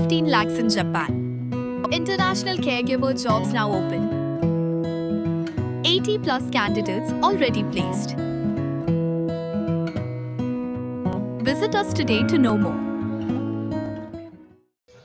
15 lakhs in Japan. International caregiver jobs now open. 80 plus candidates already placed. Visit us today to know more.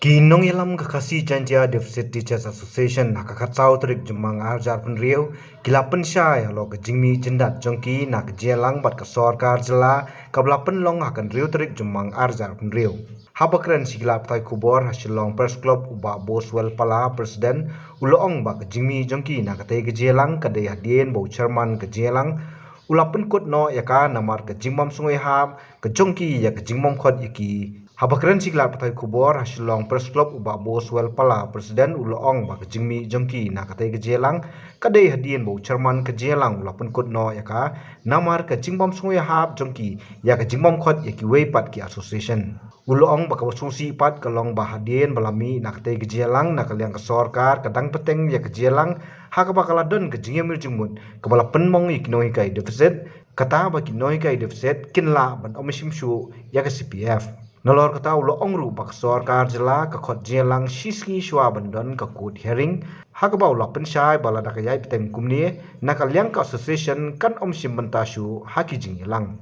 Ki Nonghialang Kakasi Jantia Deficit Teachers Association Nakakatsau Trik Jumang Arjar Penriu Kilapen Syai Halo Jingmi Jendat Jongki Nak Jingïalang Bat Kasor Karjela Kablapen Long Hakan Riu Trik Jumang Arjar Penriu Habakren Sigilap Tai Kubor Shillong Press Club Uba Boswell Pala Presiden Uloong Bak Jingmi Jongki Nakate Jingïalang Kadai Hadien Bau Chairman Jingïalang Ulapen Kut No Yaka Namar Jingmam Sungai Hab Jongki Yak Jingmam Khot Yaki Habakren Siglap Patai Kubor Shillong Press Club Uba Boswell Pala Presiden Uloong Bak Jingmi Jongki Nakate Jingïalang Kadai Hadien Bau Chairman Jingïalang Ulapen Kut No Yaka Namar Jingmam Sungai Hab Jongki Yak Jingmam Khot Yaki Kiwei Pat Ki Association Uloong Bak Sungsi Pat Kalong Bahadien Balami Nakate Jingïalang Nakaliang Kesorkar Kadang Peteng Yak Jingïalang Hakabakaladon Jingmut Kabala Penmong Yaki Nonghikai Deficit Kata bagi Nonghikai Deficit Kinla Ban Omishimshu Yak CPF Nolor kata ulo ongru baksor karjela ke Khot Jingïalang Sngi Shwa bandon ke kut hearing hakaba ulo pensyai bala dakayai peteng kumni nakaliang ka association kan omsim mentashu haki Jingïalang.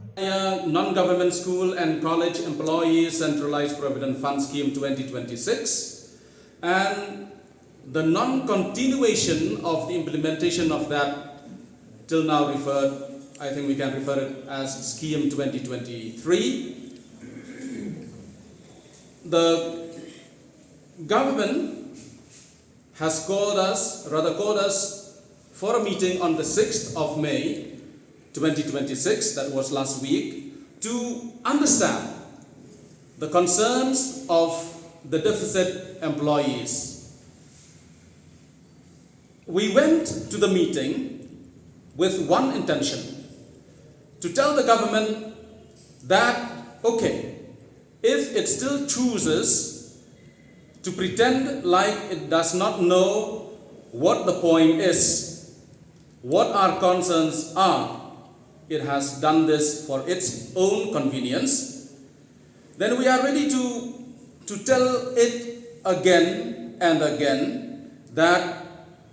Non-government school and college employees centralized provident fund scheme 2026 and the non-continuation of the implementation of that till now referred, I think we can refer it as scheme 2023. The government has called us for a meeting on the 6th of May 2026, that was last week, to understand the concerns of the deficit employees. We went to the meeting with one intention, to tell the government that, okay, if it still chooses to pretend like it does not know what the point is, what our concerns are, it has done this for its own convenience, then we are ready to tell it again and again that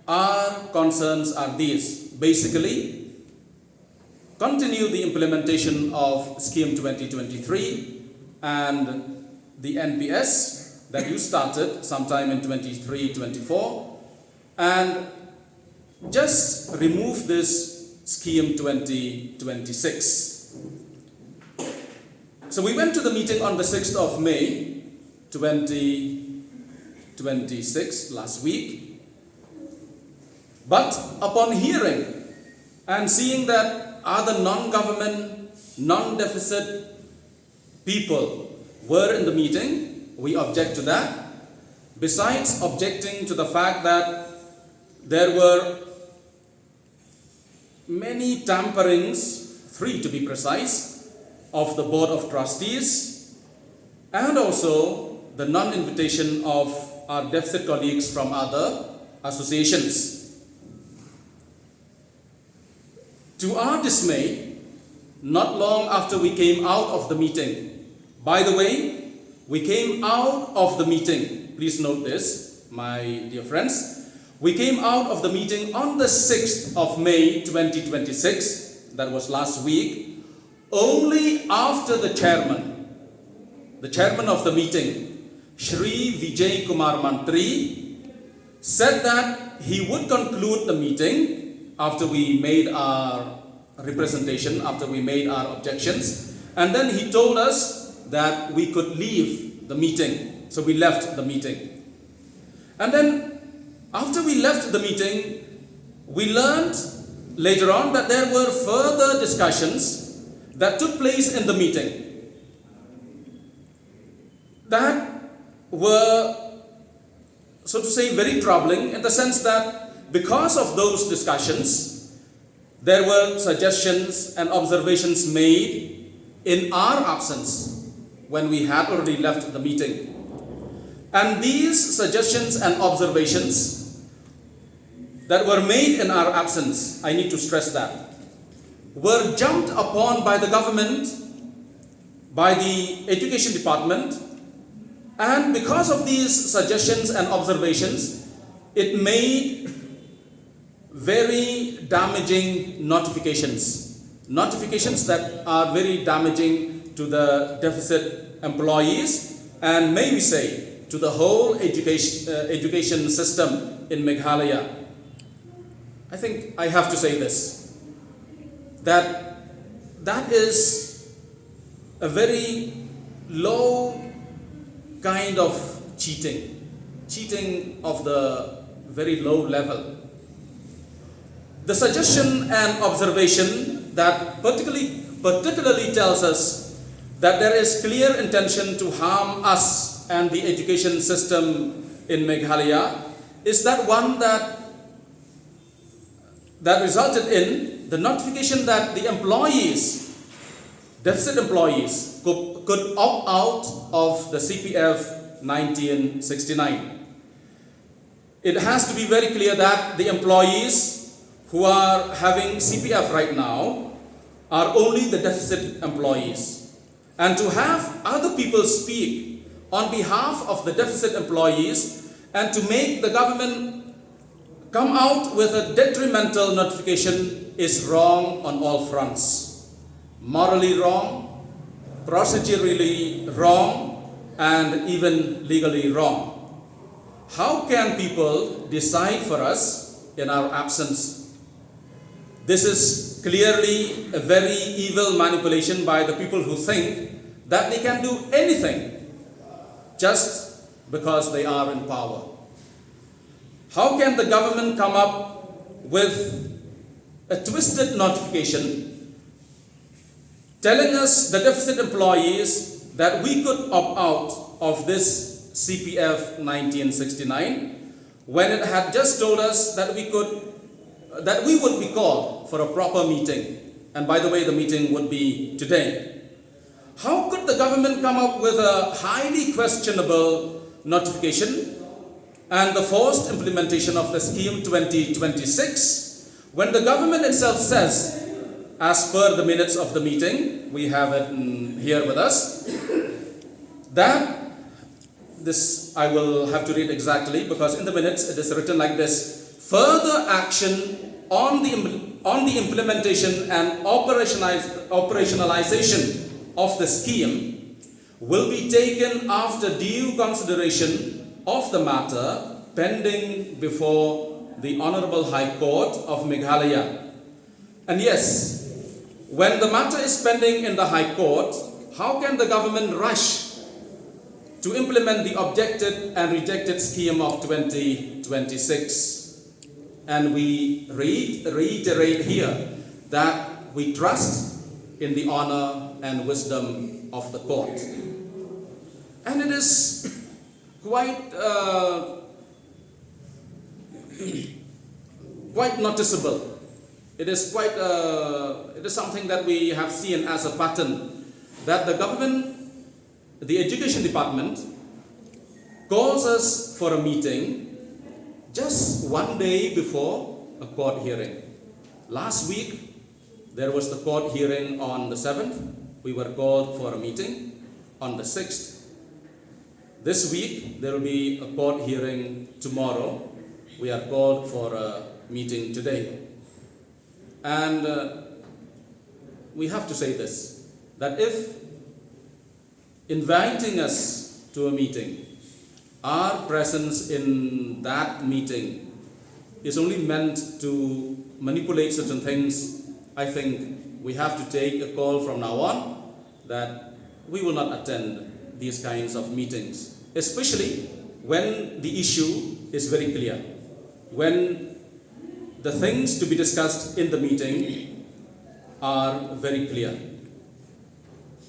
our concerns are these. Basically, continue the implementation of Scheme 2023 and the NPS that you started sometime in 23-24, and just remove this Scheme 2026. So we went to the meeting on the 6th of May 2026, last week, but upon hearing and seeing that other non-government, non-deficit people were in the meeting, we object to that. Besides objecting to the fact that there were many tamperings, 3 to be precise, of the Board of Trustees, and also the non-invitation of our deficit colleagues from other associations. To our dismay, not long after we came out of the meeting, by the way, we came out of the meeting, please note this, my dear friends, we came out of the meeting on the 6th of May 2026, that was last week, only after the chairman of the meeting, Shri Vijay Kumar Mantri, said that he would conclude the meeting after we made our representation, after we made our objections, and then he told us that we could leave the meeting. So we left the meeting. And then after we left the meeting, we learned later on that there were further discussions that took place in the meeting that were, so to say, very troubling, in the sense that because of those discussions, there were suggestions and observations made in our absence when we had already left the meeting. And these suggestions and observations that were made in our absence, I need to stress that, were jumped upon by the government, by the education department, And because of these suggestions and observations, it made very damaging notifications that are very damaging to the deficit employees, and may we say to the whole education system in Meghalaya. I think I have to say this, that is a very low kind of cheating of the very low level. The suggestion and observation that particularly tells us that there is clear intention to harm us and the education system in Meghalaya is that one that resulted in the notification that the employees, deficit employees, could opt out of the CPF 1969. It has to be very clear that the employees who are having CPF right now are only the deficit employees. And to have other people speak on behalf of the deficit employees and to make the government come out with a detrimental notification is wrong on all fronts. Morally wrong, procedurally wrong, and even legally wrong. How can people decide for us in our absence? This is clearly a very evil manipulation by the people who think that they can do anything just because they are in power. How can the government come up with a twisted notification telling us, the deficit employees, that we could opt out of this CPF 1969 when it had just told us that we would be called for a proper meeting? And by the way, the meeting would be today. How could the government come up with a highly questionable notification and the forced implementation of the scheme 2026 when the government itself says, as per the minutes of the meeting, we have it here with us, that this I will have to read exactly because in the minutes it is written like this: further action on the implementation and operationalization of the scheme will be taken after due consideration of the matter pending before the Honorable High Court of Meghalaya. And yes, when the matter is pending in the High Court, how can the government rush to implement the objected and rejected scheme of 2026? And we reiterate here that we trust in the honor and wisdom of the court. And it is quite noticeable. It is something that we have seen as a pattern that the government, the education department, calls us for a meeting just one day before a court hearing. Last week, there was the court hearing on the 7th. We were called for a meeting on the 6th. This week, there will be a court hearing tomorrow. We are called for a meeting today. And we have to say this, that if inviting us to a meeting, our presence in that meeting is only meant to manipulate certain things, I think we have to take a call from now on that we will not attend these kinds of meetings, especially when the issue is very clear, when the things to be discussed in the meeting are very clear.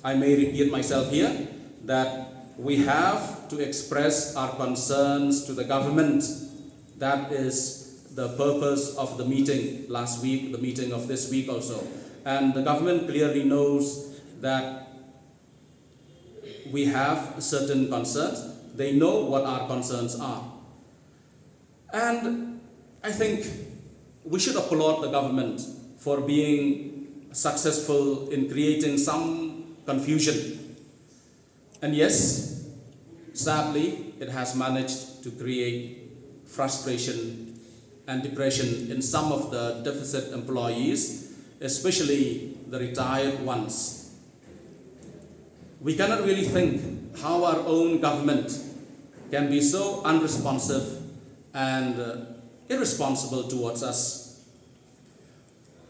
I may repeat myself here that we have to express our concerns to the government. That is the purpose of the meeting last week, the meeting of this week also. And the government clearly knows that we have certain concerns. They know what our concerns are. And I think we should applaud the government for being successful in creating some confusion. And yes, Sadly, it has managed to create frustration and depression in some of the deficit employees, especially the retired ones. We cannot really think how our own government can be so unresponsive and irresponsible towards us.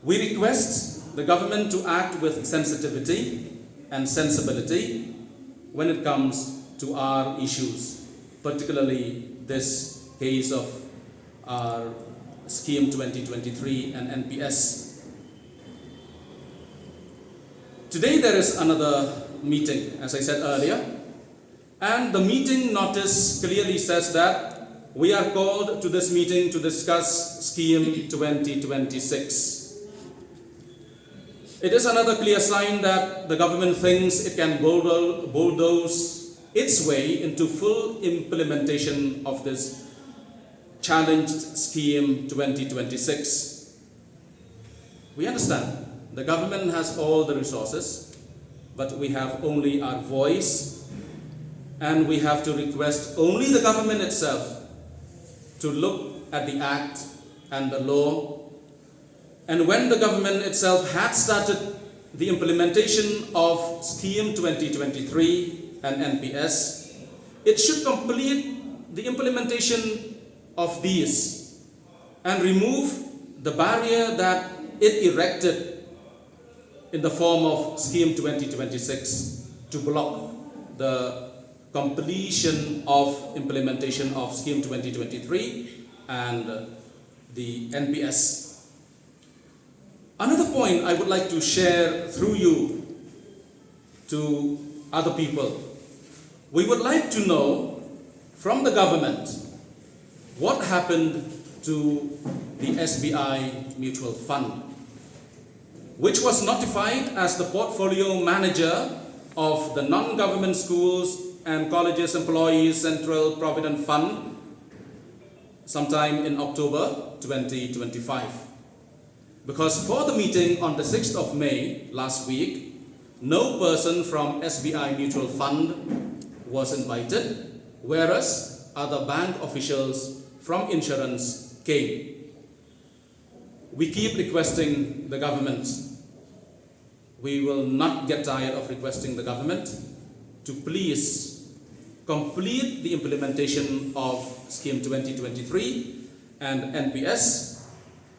We request the government to act with sensitivity and sensibility when it comes to our issues, particularly this case of our Scheme 2023 and NPS. Today there is another meeting, as I said earlier, and the meeting notice clearly says that we are called to this meeting to discuss Scheme 2026. It is another clear sign that the government thinks it can bulldoze its way into full implementation of this challenged Scheme 2026. We understand the government has all the resources, but we have only our voice, and we have to request only the government itself to look at the act and the law. And when the government itself had started the implementation of Scheme 2023 and NPS, it should complete the implementation of these and remove the barrier that it erected in the form of Scheme 2026 to block the completion of implementation of Scheme 2023 and the NPS. Another point I would like to share through you to other people. We would like to know from the government what happened to the SBI Mutual Fund, which was notified as the portfolio manager of the Non-Government Schools and Colleges Employees Central Provident Fund sometime in October 2025. Because for the meeting on the 6th of May last week, no person from SBI Mutual Fund was invited, whereas other bank officials from insurance came. We keep requesting the government. We will not get tired of requesting the government to please complete the implementation of Scheme 2023 and NPS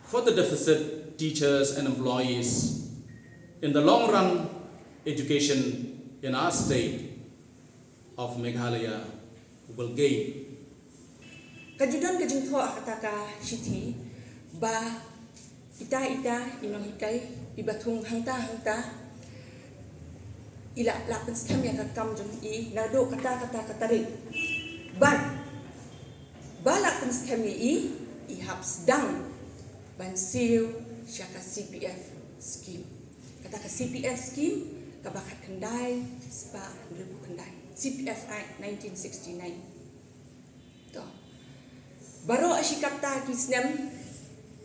for the deficit teachers and employees. In the long run, education in our state of Meghalaya will gain. Kajudan kajing tho akataka shiti ba ita Nonghikai ibatung hangta ila lapan skam ya kakam jong I nado kata rin ban ba lapan skam I haps dang ban siu syaka CPF scheme. Kata ka CPF scheme kabakat kendai spa ribu kendai. CPF Act 1969. To. Baru asyikata kisnem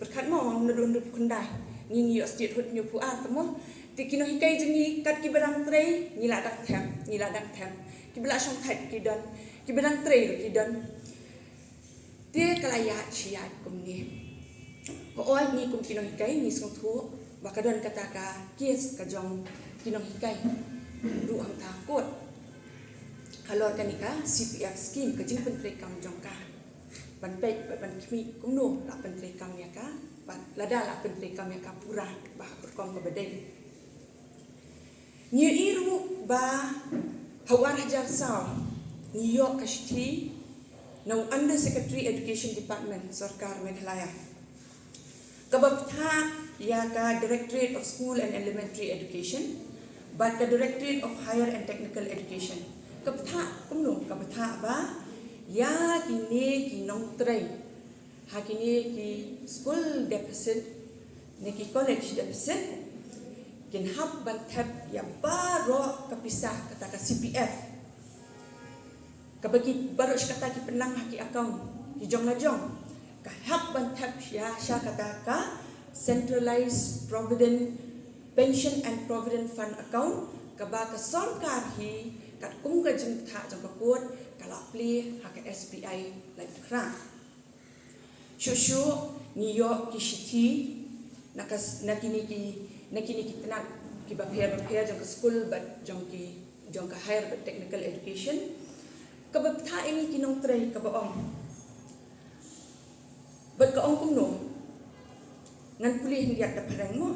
berkat mo nudun ribu kendai. Ngingi state hut nyu puar temo. Ti Nonghikai jengi kat ki barang trei nila dak them. Ki bela syong thait ki don. Ki barang trei ki don. Dia kalayat syiat kumni. Ooi ni kum Nonghikai ni song thu bakadon kata ka kies ka jong Nonghikai du ang takut kalor kanika CPF scheme ka jing pentri kam jong ka ban pek ban kimi kum no la pentri kam ya ka ban lada la pentri kam ya ka pura bah berkom ka bedeng ni iru ba hawar hajar saw New York kashti no under Secretary Education Department Sarkar Meghalaya kababtha ya ka Directorate of School and Elementary Education, but ka Directorate of Higher and Technical Education. Kababtha kumno kababtha ba ya kini kinong tray ha kini ki school deficit ni ki college deficit kin hab banthap ya baro kapisah kata ka CPF kabagi baro kata ki penang haki account ki jong kahap bantap siya kata ka centralized provident pension and provident fund account kaba ka sarkar hi kat kum ka jing tha jong ka kuat kala pli ha ka SBI lai kra shushu New York ki shithi nakini ki tenat ki bapher jong ka school but jong ka higher technical education ka baptha ini kinong tray ka baong but ka ong kum no ngan puli hindiat da parang mo.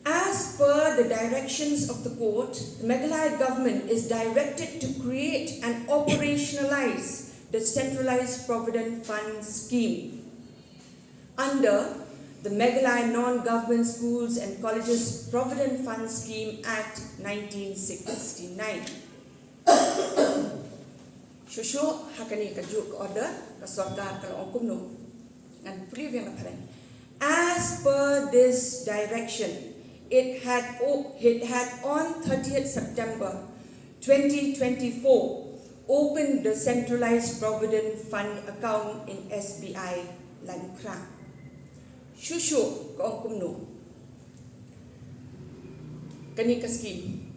As per the directions of the court, the Meghalaya government is directed to create and operationalize the centralized provident fund scheme under the Meghalaya Non-Government Schools and Colleges Provident Fund Scheme Act 1969. Shushu hakani kajuk order ka sarkar kalau ongkum no and previous as per this direction. It had on 30th September 2024 opened the centralized provident fund account in SBI Lankra. Shushu ko kumno. Kani ka scheme.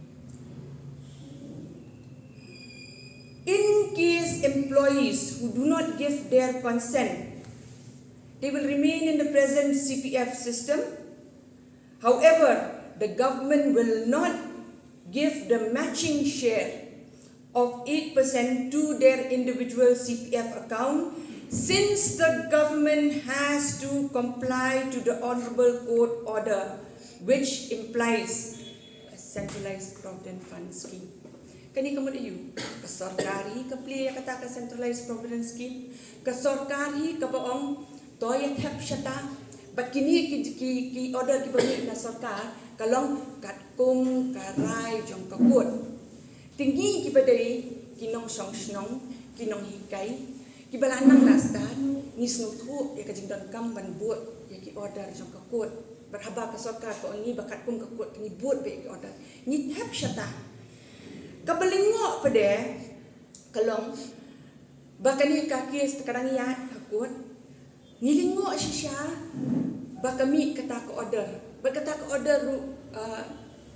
In case employees who do not give their consent, they will remain in the present CPF system. However, the government will not give the matching share of 8% to their individual CPF account since the government has to comply to the Honorable Court order which implies a centralized provident fund scheme. Kani kamu iyu kasorkari kapli kata ka centralized provident scheme kasorkari ka baong toya tap shata bakini ki order ki bagi na sarkar kalong katkum karai jong kakut tinggi ki badai kinong song kinong hikai ki balanang nastat ni snutu ya ka jingdon kam ban buat ya ki order jong kakut berhaba ka sarkar ko ini bakatkum kakut ni buat be ki order ni tap shata kabalingok pada kalong bakani kaki sekarang ya kakut nilingok sisya bakami kata ke order berkata ke order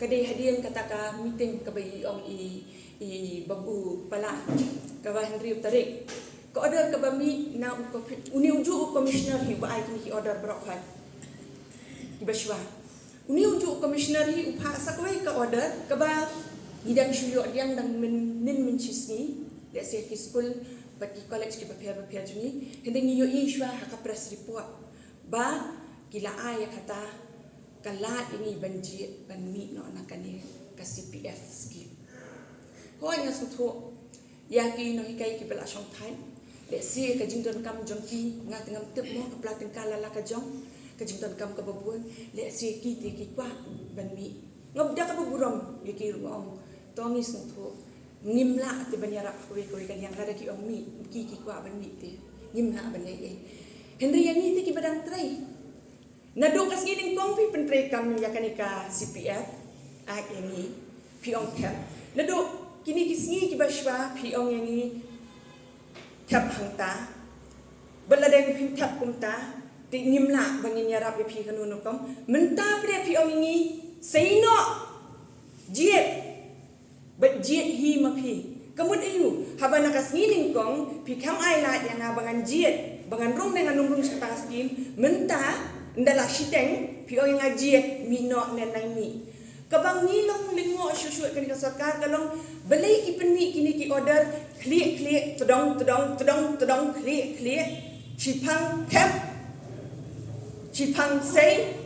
kadai hadian kata ka meeting ka bai ong i babu pala ka ba Henry tarik ke order ka bami na uni uju commissioner hi ba ai ki order berokhat ki Shwa uni uju commissioner hi upha sakwai ka order ka ba gidang shuyo diang dang min chisni let's say ki school bagi college ki bapia juni hendeng yo Shwa haka press report ba kila ay kata kala ini banji ban mi no nakani ka CPF scheme ho nya sutho ya ki no hikai ki bela shong thai le si ka jingdon kam jongki nga tengam tep mo ka platin kala la ka jong ka jingdon kam ka babuan le si ki ti ki kwa ban mi ngobda ka baburom ya ki ruong tongi sutho ngimla te banyara ko kan yang ada ki ong mi ki kwa ban mi te ngimla ban nei Henry yang ni te ki badang trai nado kas ngiling kong pi pentrai kam ya kanika CPF ak yang ni piong tap nado kini kisngi ki Shwa piong yang ni tap hangta beladeng pin tap kumta ti ngimla bangin yarap ya pi kanunu kom menta pre piong ni seino jiet but jiet hi mapi kamut ayu haba nakas ngiling kong pi kam ai la yang abangan jiet bangan rong dengan numrung setas skim menta ndala shiteng pi oi ngajiet mino nenai mi kabang nilong lingo shushu kan ka sarkar kalong balei ki penmi kini ki order klik tedong klik chipang tap chipang sei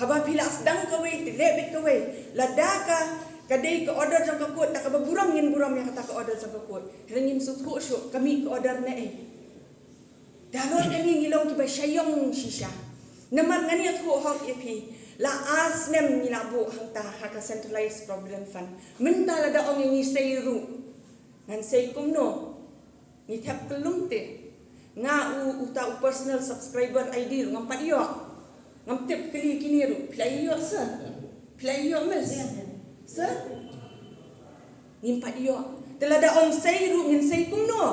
haba pilas dang kawe tilebit kawe ladaka kadai ke order jang kakut tak berburam ngin buram yang kata ke order jang kakut rengin suku syuk kami ke order ne dalor kami ngilong ki ba syayong shisha namar ngani at ho hok epi la asnem ni la bu hangta haka centralized provident fund mentala da ong ni seiru ngan sei kumno ni tap kelum te nga uta personal subscriber ID ngam padio ngam tep kli kini ru playo sa playo mes sa ngimpat iyo telada ong seiru ngin sei kumno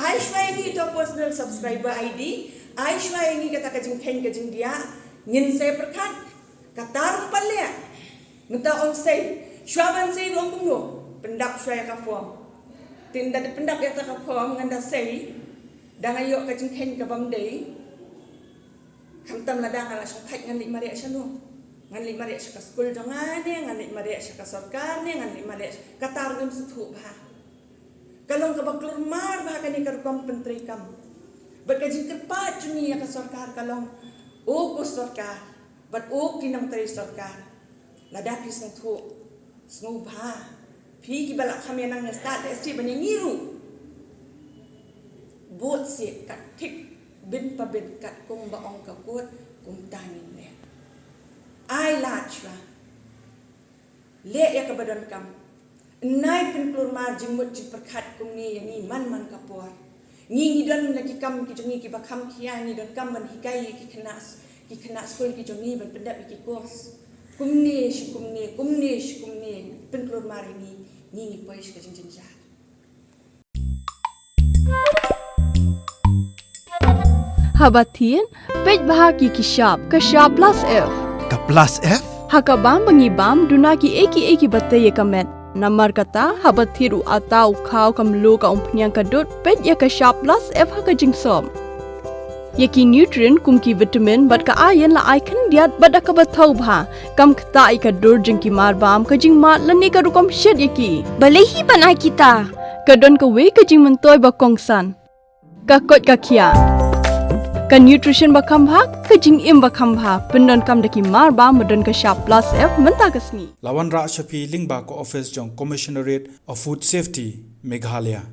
ai shwa ni to personal subscriber ID ai shwa ni kata kajing ken kajing dia ngin sei perkat katar palle Ngata on say Shwa ban say ruang kum lo pendap Shwa ka form tinda de pendap ya ta ka form nganda say dang ayo ka jing khen ka bam dei kham tam la dang ala shong thai ngan li mare chanu ngan li mare ka school jangan ne ngan li mare ka sarkar ne ngan li mare ka tar ngam su thu bha kalong ka baklur mar bha ka ni ka kom pentri kam bat ka jing ka pa chuni ya ka sarkar kalong o ko sarkar bat o kinang tri sarkar la da pi sang thu sngu bha phi ki bala khame nang ne start si bani ngiru bot si kat thik bin pa bin kat kong ba ong ka kot kum tanin ne ai la chwa le ya ka badan kam nai pin klur mar jingmut ji perkhat kum ni yani man ka por ngi don la ki kam ki jongi ki ba kham khia ni don kam ban hikai ki khana school ki jongi ban pendap ki kos kumne pin klur mar ni ngi pois ka jing ja Habatin, pej bahagi kishap, kashap plus F. Ka plus F? Hakabam bangibam duna ki eki batte ye kamet. Namar kata habathiru atau khau kamlu ka umpnyang kadut pej ye kashap plus F haka jingsom. Yaki nutrient kumki vitamin bat ka ayen la icon diat bat ka bathau bha kam kta I ka dur jingki marbam ka jingmat lani ka rukom shed yaki. Balei hi banai kita. Kadon ka we ka jingmentoy ba kongsan. Ka kot ka kia. Ka nutrition ba khambha ka jingim ba khambha pendon kam daki marba modon ka sharp plus F menta ka Sngi. Lawan Ra Shapi Lingba ko office jong Commissionerate of Food Safety Meghalaya.